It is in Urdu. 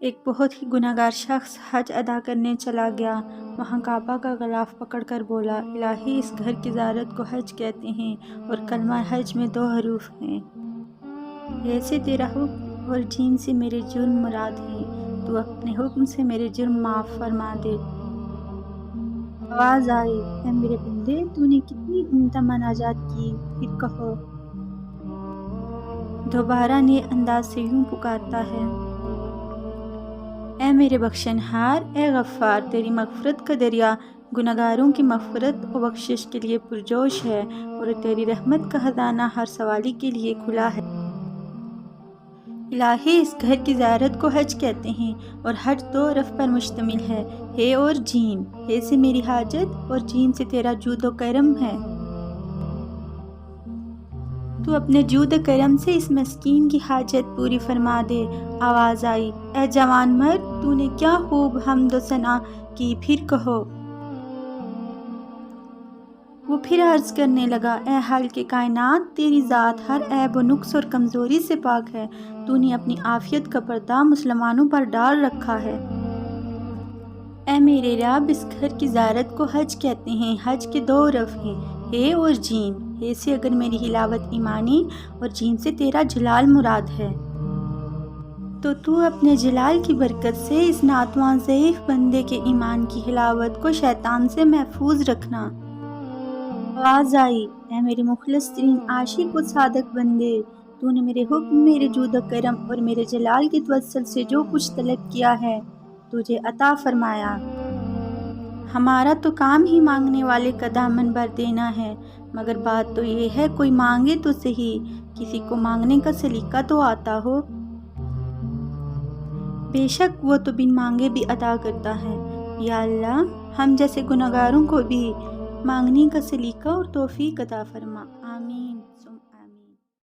ایک بہت ہی گناہگار شخص حج ادا کرنے چلا گیا۔ وہاں کعبہ کا غلاف پکڑ کر بولا، الہی اس گھر کی زیارت کو حج کہتے ہیں اور کلمہ حج میں 2 حروف ہیں۔ ہے سے تیرا حکم اور جیم سے میرے جرم مراد ہیں، تو اپنے حکم سے میرے جرم معاف فرما دے۔ آواز آئی، اے میرے بندے، تو نے کتنی عمدہ مناجات کی، پھر کہو۔ دوبارہ نئے انداز سے یوں پکارتا ہے، اے میرے بخشنہار، اے غفار، تیری مغفرت کا دریا گناہگاروں کی مغفرت و بخشش کے لیے پرجوش ہے، اور تیری رحمت کا خزانہ ہر سوالی کے لیے کھلا ہے۔ الہی اس گھر کی زیارت کو حج کہتے ہیں اور حج 2 حرف پر مشتمل ہے، ہے اور جیم۔ ہے سے میری حاجت اور جیم سے تیرا جود و کرم ہے۔ تو اپنے جود و کرم سے اس مسکین کی حاجت پوری فرما دے۔ آواز آئی، اے جوان مرد، تو نے کیا خوب حمد و ثنا کی، پھر کہو۔ وہ پھر عرض کرنے لگا، اے خالق کائنات، تیری ذات ہر عیب و نقص اور کمزوری سے پاک ہے۔ تو نے اپنی عافیت کا پردہ مسلمانوں پر ڈال رکھا ہے۔ اے میرے رب، اس گھر کی زیارت کو حج کہتے ہیں، حج کے 2 حرف ہیں، ہے اور جیم۔ ہے سے اگر میری حلاوت ایمانی اور جیم سے تیرا جلال مراد ہے، تو اپنے جلال کی برکت سے اس ناتواں ضعیف بندے کے ایمان کی حلاوت کو شیطان سے محفوظ رکھنا۔ آواز آئی، اے میرے مخلص ترین عاشق و صادق بندے، تو نے میرے حکم، میرے جود و کرم اور میرے جلال کے توسل سے جو کچھ طلب کیا ہے، تجھے عطا فرمایا۔ ہمارا تو کام ہی مانگنے والے کا دامن بھر دینا ہے، مگر بات تو یہ ہے کوئی مانگے تو صحیح، کسی کو مانگنے کا سلیقہ تو آتا ہو۔ بے شک وہ تو بن مانگے بھی عطا کرتا ہے۔ یا اللہ، ہم جیسے گناہگاروں کو بھی مانگنے کا سلیقہ اور توفیق عطا فرما۔ آمین۔